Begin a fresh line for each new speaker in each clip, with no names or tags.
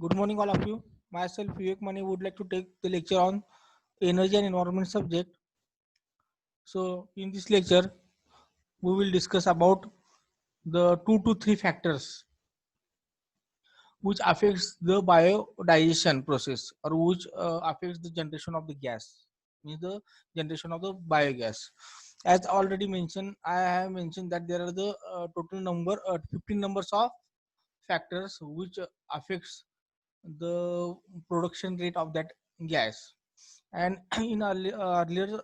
Good morning, all of you. Myself, Vivek Mani, would like to take the lecture on energy and environment subject. So, in this lecture, we will discuss about the 2 to 3 factors which affects the biodigestion process or which affects the generation of the gas, means the generation of the biogas. As already mentioned, I have mentioned that there are the total number 15 numbers of factors which affects the production rate of that gas. And in earlier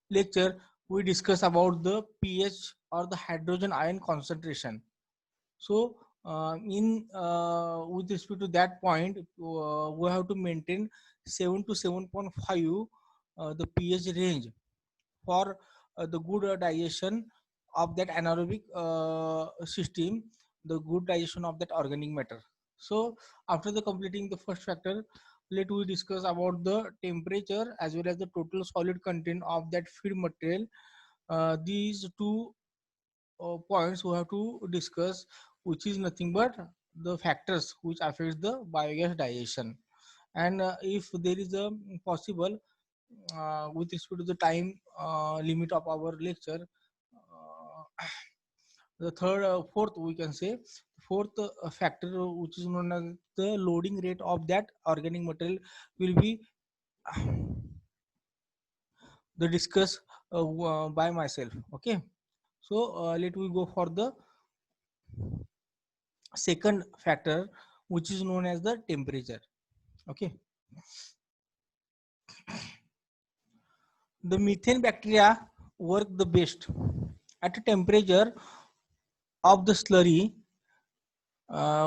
lecture we discussed about the pH or the hydrogen ion concentration. So in with respect to that point, we have to maintain 7 to 7.5 the pH range for the good digestion of that anaerobic system, the good digestion of that organic matter. So after the completing the first factor, let we discuss about the temperature as well as the total solid content of that feed material. These two points we have to discuss, which is nothing but the factors which affect the biogas digestion. And if there is a possible, with respect to the time limit of our lecture, the fourth we can say, fourth factor which is known as the loading rate of that organic material will be the discuss by myself. Okay, so let we go for the second factor, which is known as the temperature. Okay, the methane bacteria work the best at a temperature of the slurry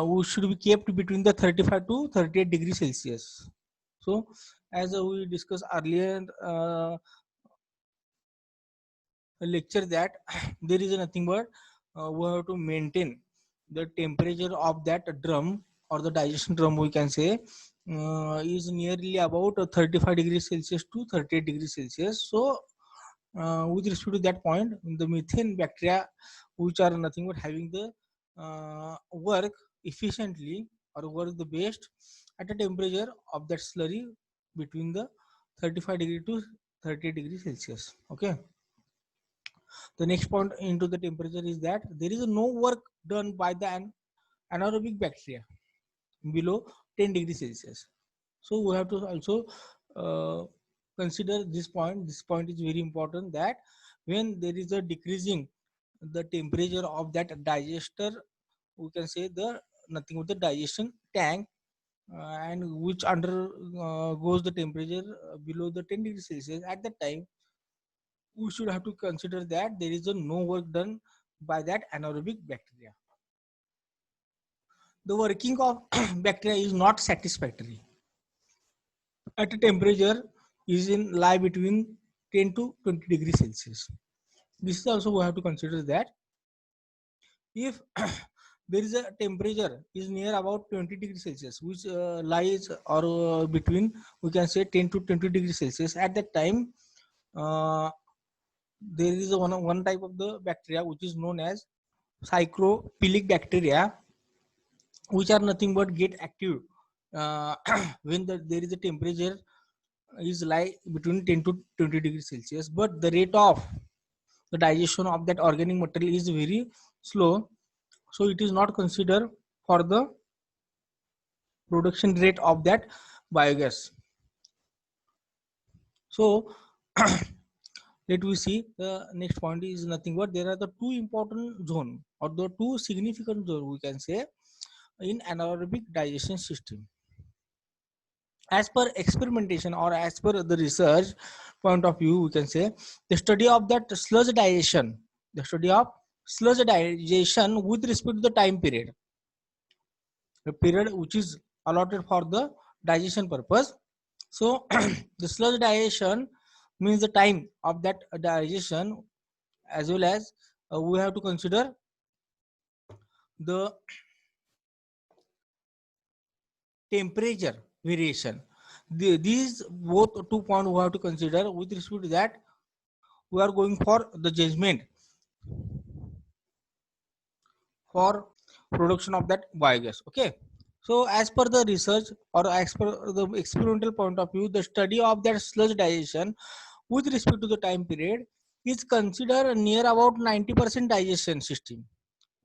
we should be kept between the 35 to 38 degrees Celsius. So as we discussed earlier lecture, that there is nothing but we have to maintain the temperature of that drum or the digestion drum, we can say, is nearly about 35 degrees Celsius to 38 degrees Celsius. So with respect to that point, the methane bacteria, which are nothing but having the work efficiently or work the best at a temperature of that slurry between the 35 degree to 38 degrees Celsius. Okay, the next point into the temperature is that there is no work done by the anaerobic bacteria below 10 degrees Celsius. So we have to also uh, consider this point. This point is very important, that when there is a decreasing the temperature of that digester, we can say the nothing but the digestion tank, and which under goes the temperature below the 10 degrees Celsius, at that time we should have to consider that there is a no work done by that anaerobic bacteria. The working of bacteria is not satisfactory at a temperature is in lie between 10 to 20 degrees Celsius. This is also we have to consider that if there is a temperature is near about 20 degrees Celsius, which lies or between, we can say, 10 to 20 degrees Celsius, at that time uh, there is a one type of the bacteria which is known as cyclophilic bacteria, which are nothing but get active uh, when there is a temperature is lie between 10 to 20 degrees Celsius, but the rate of the digestion of that organic material is very slow, so it is not considered for the production rate of that biogas. So let we see the next point is nothing but there are the two important zone or the two significant zone, we can say, in anaerobic digestion system. As per experimentation or as per the research point of view, we can say the study of that sludge digestion, the study of sludge digestion with respect to the time period, the period which is allotted for the digestion purpose. So the sludge digestion means the time of that digestion, as well as we have to consider the temperature variation. These both 2 points we have to consider. With respect to that, we are going for the judgment for production of that biogas. Okay, so as per the research or as per the experimental point of view, the study of that sludge digestion with respect to the time period is considered near about 90% digestion system.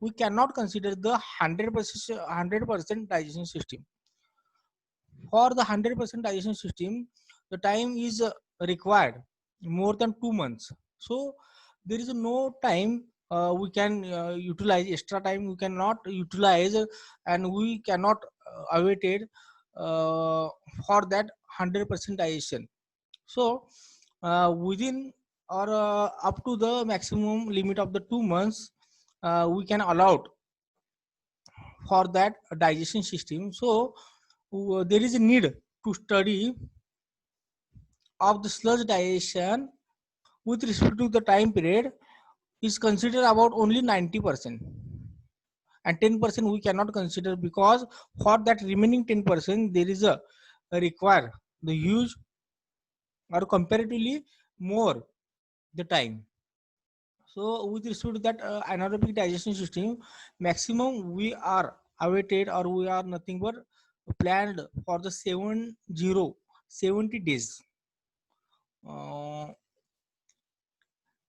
We cannot consider the 100% digestion system. For the 100% digestion system, the time is required more than 2 months. So there is no time we can utilize extra time. We cannot utilize and we cannot await it for that 100% digestion. So within or up to the maximum limit of the 2 months, we can allow for that digestion system. So there is a need to study of the sludge digestion with respect to the time period is considered about only 90%, and 10% we cannot consider, because for that remaining 10% there is a require the huge or comparatively more the time. So with respect to that anaerobic digestion system, maximum we are awaited or we are nothing but planned for the 70 days, uh,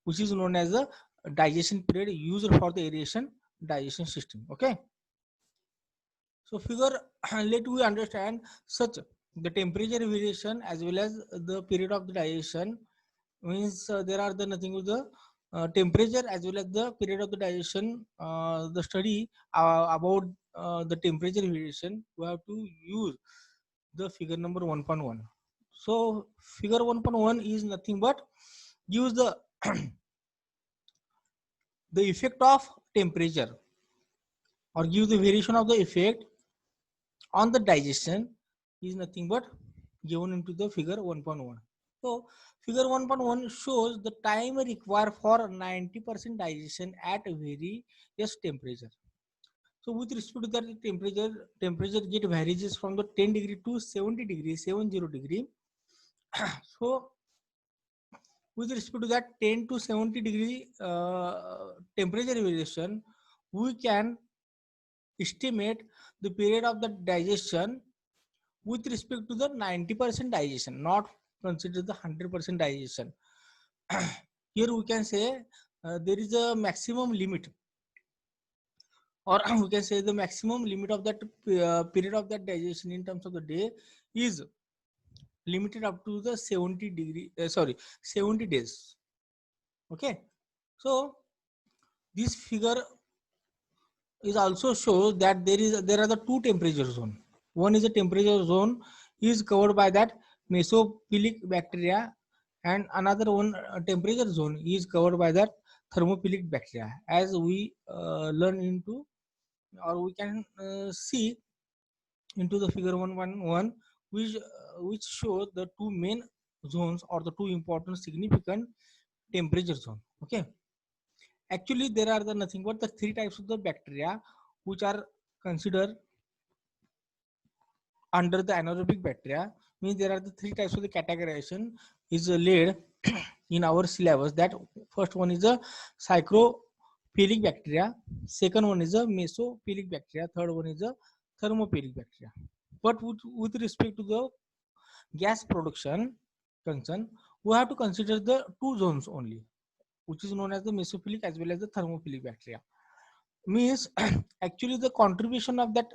which is known as the digestion period used for the aeration digestion system. Okay, so figure let we understand such the temperature variation as well as the period of the digestion. Means there are the nothing with the temperature as well as the period of the digestion. The study about the temperature variation, we have to use the figure number 1.1. So figure 1.1 is nothing but use the effect of temperature or give the variation of the effect on the digestion is nothing but given into the figure 1.1. So figure 1.1 shows the time required for 90% digestion at a various temperature. So with respect to that temperature get varies from the 10 degree to 70 degree, 70 degree. So with respect to that 10 to 70 degree temperature variation, we can estimate the period of the digestion with respect to the 90% digestion, not consider the 100% digestion. Here we can say there is a maximum limit, or we can say the maximum limit of that period of that digestion in terms of the day is limited up to the 70 days. Okay, so this figure is also shows that there are the two temperature zone. One is a temperature zone is covered by that mesophilic bacteria, and another one temperature zone is covered by that thermophilic bacteria, as we learn into or we can see into the figure 111, which show the two main zones or the two important significant temperature zone. Okay, actually there are the nothing but the three types of the bacteria which are considered under the anaerobic bacteria. Means there are the three types of the categorization is laid in our syllabus. That first one is a psychrophilic bacteria, second one is a mesophilic bacteria, third one is a thermophilic bacteria. But with respect to the gas production concern, we have to consider the two zones only, which is known as the mesophilic as well as the thermophilic bacteria. Means actually the contribution of that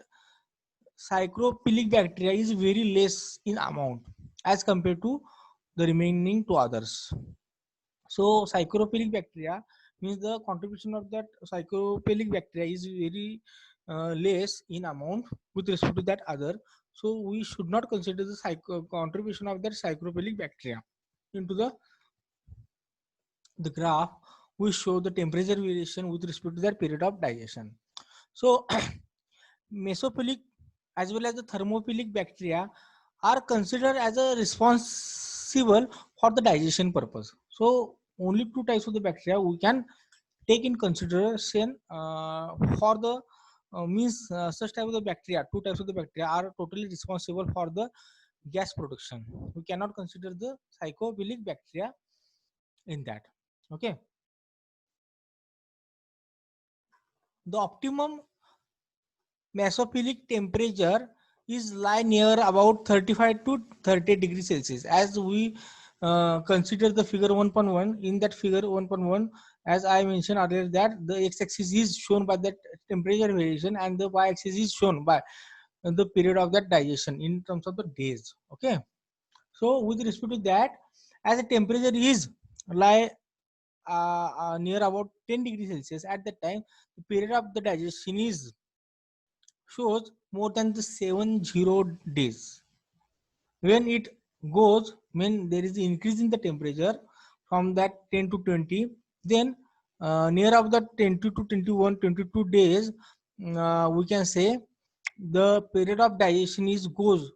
psychrophilic bacteria is very less in amount as compared to the remaining two others. So psychrophilic bacteria means the contribution of that psychrophilic bacteria is very less in amount with respect to that other. So we should not consider the contribution of that psychrophilic bacteria into the graph. We show the temperature variation with respect to that period of digestion. So mesophilic as well as the thermophilic bacteria are considered as a responsible for the digestion purpose. So only two types of the bacteria we can take in consideration for the means such type of the bacteria, two types of the bacteria are totally responsible for the gas production. We cannot consider the psychophilic bacteria in that. Okay, the optimum mesophilic temperature is lie near about 35 to 30 degrees Celsius. As we consider the figure 1.1, in that figure 1.1, as I mentioned earlier, that the x-axis is shown by that temperature variation and the y-axis is shown by the period of that digestion in terms of the days. Okay. So with respect to that, as the temperature is lie near about 10 degrees Celsius at that time, the period of the digestion is shows more than the 70 days. When it goes, when there is increase in the temperature from that 10 to 20, then near of the 20 to 21, 22 days, we can say the period of digestion is goes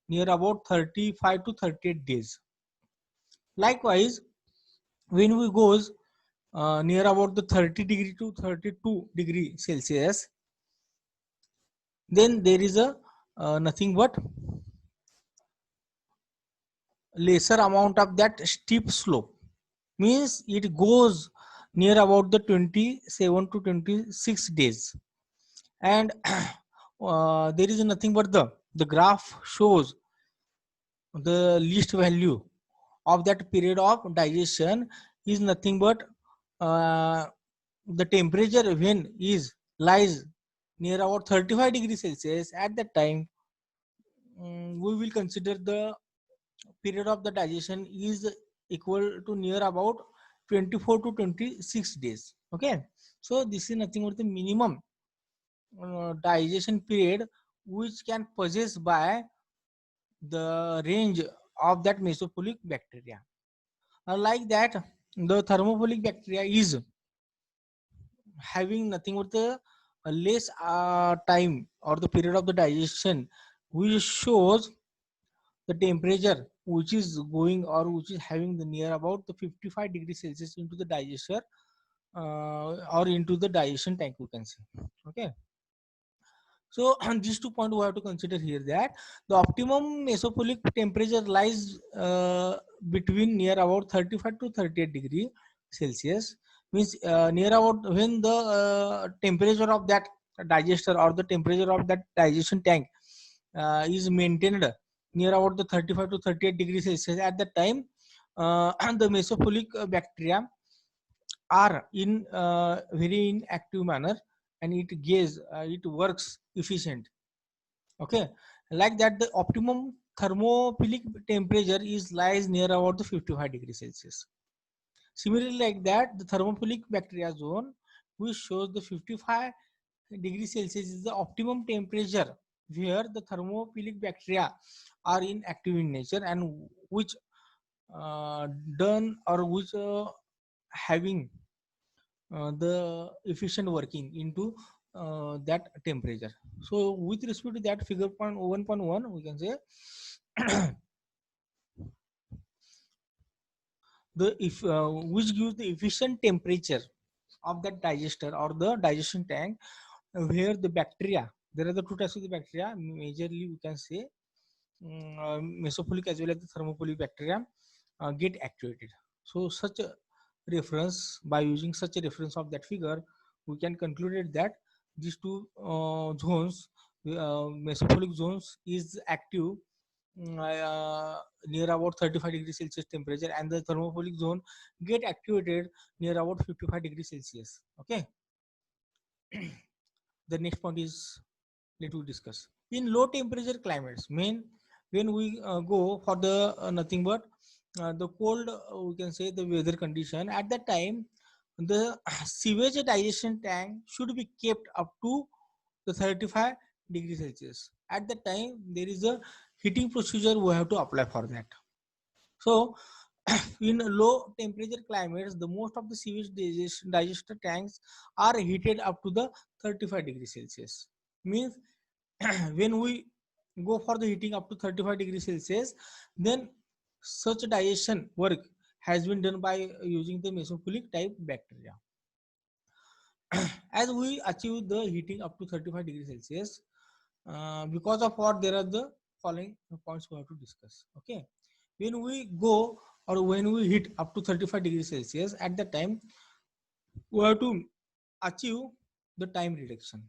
near about 35 to 38 days. Likewise, when we goes near about the 30 degree to 32 degree Celsius, then there is a nothing but lesser amount of that steep slope, means it goes near about the 27 to 26 days. And there is nothing but the graph shows the least value of that period of digestion is nothing but uh, the temperature when is lies near about 35 degrees Celsius. At that time, we will consider the period of the digestion is equal to near about 24 to 26 days. Okay, so this is nothing but the minimum digestion period which can possess by the range of that mesophilic bacteria. Like that, the thermophilic bacteria is having nothing but the less time or the period of the digestion, which shows the temperature which is going or which is having the near about the 55 degrees Celsius into the digester or into the digestion tank, we can say. Okay. So these 2 points we have to consider here, that the optimum mesophilic temperature lies between near about 35 to 38 degree Celsius, means near about when the temperature of that digester or the temperature of that digestion tank is maintained near about the 35 to 38 degrees Celsius. At that time, the mesophilic bacteria are in very inactive manner, and it works efficient. Okay, like that, the optimum thermophilic temperature is lies near about the 55 degrees Celsius. Similarly, like that, the thermophilic bacteria zone, which shows the 55 degrees Celsius is the optimum temperature where the thermophilic bacteria are inactive in nature, and which done or which having the efficient working into that temperature. So with respect to that figure point 1.1, we can say the if which gives the efficient temperature of that digester or the digestion tank, where the bacteria, there are the two types of the bacteria majorly, we can say mesophilic as well as the thermophilic bacteria get activated. So such a reference, by using such a reference of that figure, we can conclude that these two zones, mesophilic zones is active near about 35 degrees Celsius temperature, and the thermophilic zone get activated near about 55 degrees Celsius. Okay. The next point is, let we discuss in low temperature climates. Main when we go for the nothing but the cold, we can say the weather condition. At that time, the sewage digestion tank should be kept up to the 35 degrees Celsius. At that time, there is a heating procedure we have to apply for that. So in low temperature climates, the most of the sewage digester tanks are heated up to the 35 degrees Celsius. Means when we go for the heating up to 35 degrees Celsius, then such digestion work has been done by using the mesophilic type bacteria. As we achieve the heating up to 35 degrees Celsius, because of what, there are the following points we have to discuss. Okay, when we go or when we hit up to 35 degrees Celsius, at that time we have to achieve the time reduction.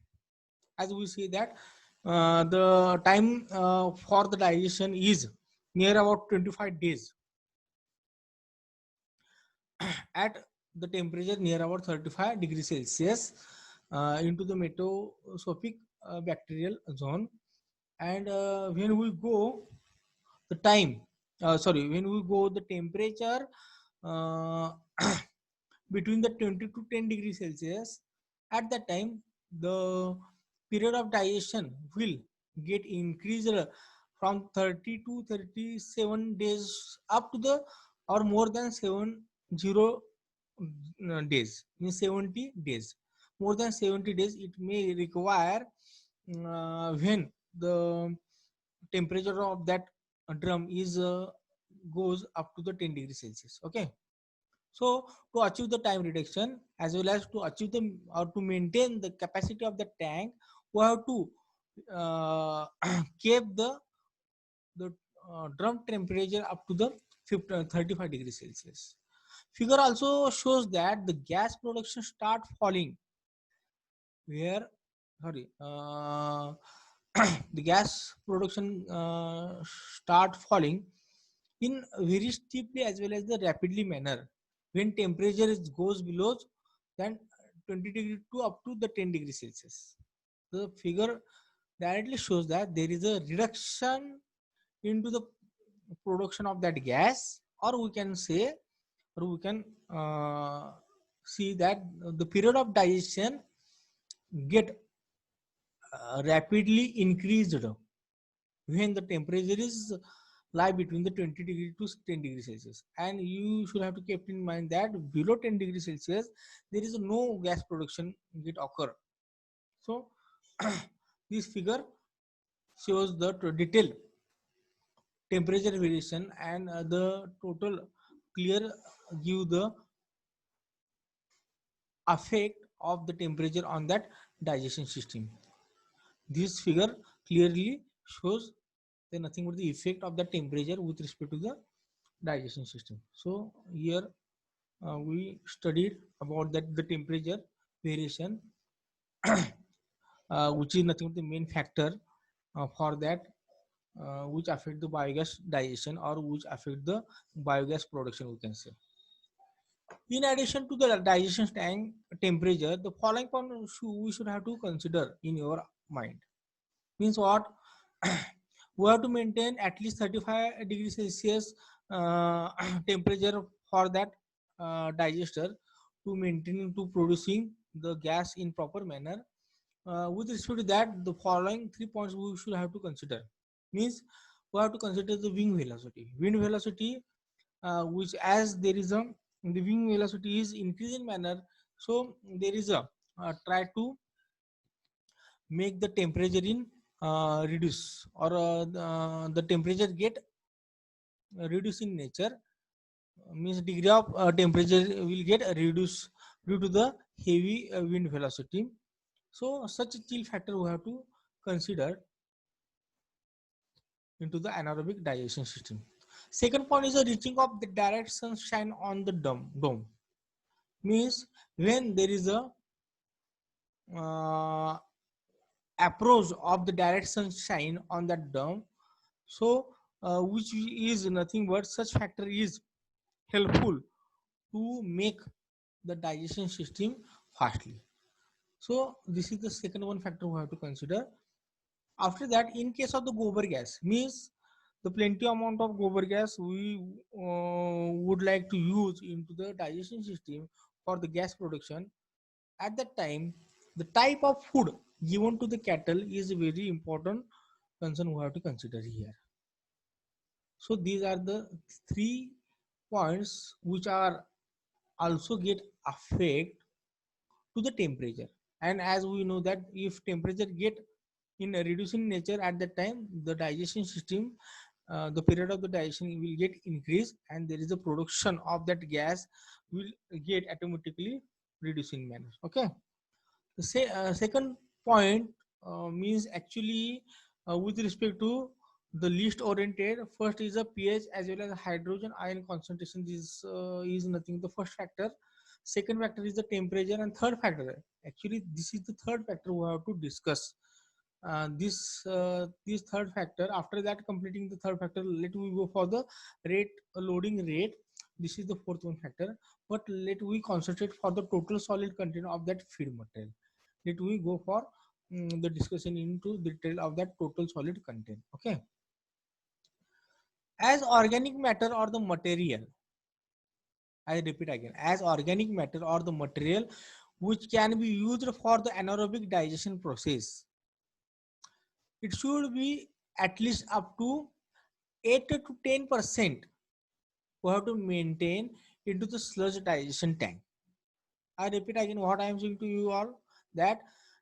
as we see that the time for the digestion is near about 25 days at the temperature near about 35 degrees Celsius into the mesozoic bacterial zone. And when we go the time, when we go the temperature uh, between the 20 to 10 degrees Celsius, at that time the period of digestion will get increased from 30 to 37 days up to the or more than 70 days, means 70 days, more than 70 days it may require when the temperature of that drum is goes up to the 10 degrees Celsius. Okay, so to achieve the time reduction as well as to achieve the or to maintain the capacity of the tank, we have to keep the drum temperature up to the 35 degrees Celsius. Figure also shows that the gas production start falling where sorry the gas production start falling in very steeply as well as the rapidly manner when temperature is goes below than 20 degree to up to the 10 degrees Celsius. The figure directly shows that there is a reduction into the production of that gas, or we can say, or we can see that the period of digestion get rapidly increased when the temperature is lie between the 20 degree to 10 degrees Celsius. And you should have to keep in mind that below 10 degrees Celsius there is no gas production get occur. So this figure shows the detailed temperature variation and the total clear give the effect of the temperature on that digestion system. This figure clearly shows the nothing but the effect of the temperature with respect to the digestion system. So here we studied about that the temperature variation, which is nothing but the main factor for that which affect the biogas digestion or which affect the biogas production, we can say. In addition to the digestion tank temperature, the following point we should have to consider in your mind. Means what? We have to maintain at least 35 degrees Celsius temperature for that digester to maintain to producing the gas in proper manner. With respect to that, the following 3 points we should have to consider. Means we have to consider the wing velocity. Wind velocity, which as there is a the wing velocity is increasing manner, so there is a try to make the temperature in reduce or the temperature get reduced in nature, means degree of temperature will get reduced due to the heavy wind velocity. So such a chill factor we have to consider into the anaerobic digestion system. Second point is the reaching of the direct sunshine on the dome. Means when there is a uh, approach of the direct sunshine on that dome, so which is nothing but such factor is helpful to make the digestion system fastly. So this is the second one factor we have to consider. After that, in case of the gobar gas, means the plenty amount of gobar gas we would like to use into the digestion system for the gas production. At that time, the type of food given to the cattle is a very important concern we have to consider here. So these are the 3 points which are also get affect to the temperature. And as we know that if temperature get in a reducing nature, at that time the digestion system, the period of the digestion will get increased and there is a production of that gas will get automatically reducing manner. Okay, the second point means actually with respect to the least oriented, first is a pH as well as hydrogen ion concentration. This is nothing the first factor. Second factor is the temperature, and third factor, actually this is the third factor we have to discuss This third factor. After that, completing the third factor, let we go for the rate loading rate. This is the fourth one factor. But let we concentrate for the total solid content of that feed material. Let we go for the discussion into detail of that total solid content. Okay. As organic matter or the material, I repeat again, as organic matter or the material which can be used for the anaerobic digestion process, it should be at least up to 8 to 10% we have to maintain into the sludge digestion tank. I repeat again what I am saying to you all, that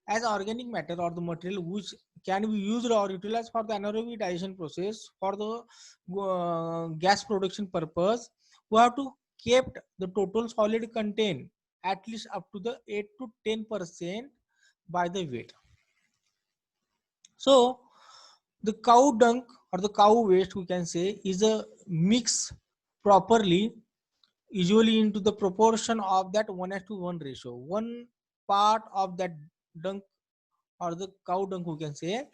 as organic matter or the material which can be used or utilized for the anaerobic digestion process for the gas production purpose, we have to kept the total solid content at least up to the 8 to 10% by the weight. So the cow dung or the cow waste, we can say, is a mix properly, usually into the proportion of that 1:1 ratio. One part of that dung or the cow dung, we can say,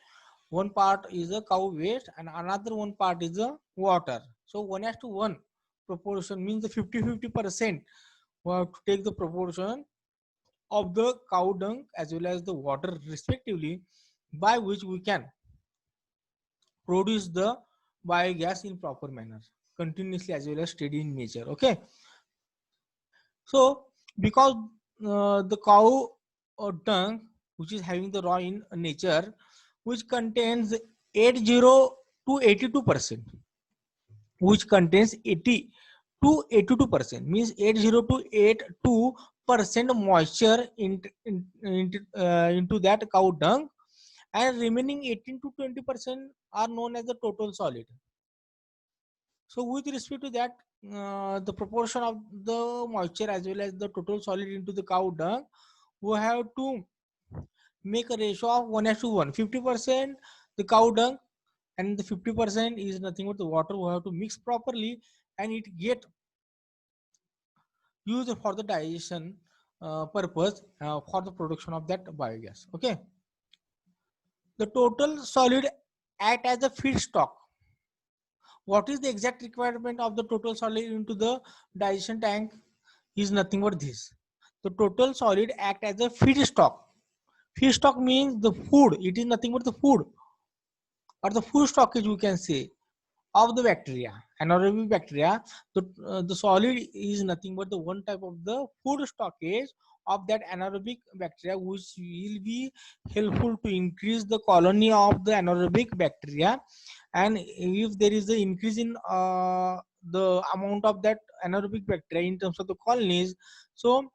one part is a cow waste and another one part is the water. So 1:1 proportion means the 50-50%. We have to take the proportion of the cow dung as well as the water respectively, by which we can produce the biogas in proper manner, continuously as well as steady in nature. Okay. So because the cow dung, which is having the raw in nature, which contains 80 to 82%, which contains 80 to 82%, means 80 to 82% moisture into that cow dung, and remaining 18 to 20% are known as the total solid. So with respect to that, the proportion of the moisture as well as the total solid into the cow dung, we have to make a ratio of 1:1. 50% the cow dung and the 50% is nothing but the water. We have to mix properly and it get used for the digestion purpose for the production of that biogas. Okay. The total solid act as a feedstock. What is the exact requirement of the total solid into the digestion tank is nothing but this. The total solid act as a feedstock. Feedstock means the food. It is nothing but the food or the food stockage, we can say, of the bacteria, anaerobic bacteria. The solid is nothing but the one type of the food stockage of that anaerobic bacteria, which will be helpful to increase the colony of the anaerobic bacteria. And if there is an increase in the amount of that anaerobic bacteria in terms of the colonies, so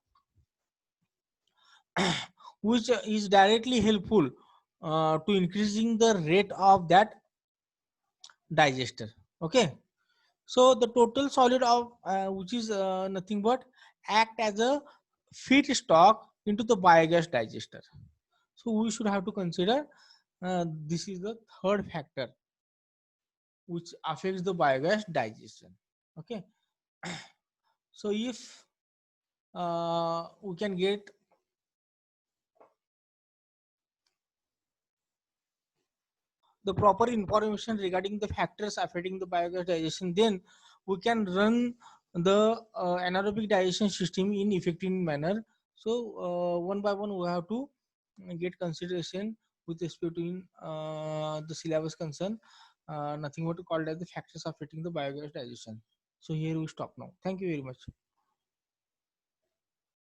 which is directly helpful to increasing the rate of that digester. Okay. So the total solid of which is nothing but act as a feedstock into the biogas digester. So we should have to consider this is the third factor which affects the biogas digestion. Okay. So if we can get the proper information regarding the factors affecting the biogas digestion, then we can run the anaerobic digestion system in effective manner. So one by one we have to get consideration with respect to the syllabus concern, nothing but called as the factors affecting the biogas digestion. So here we stop now. Thank you very much.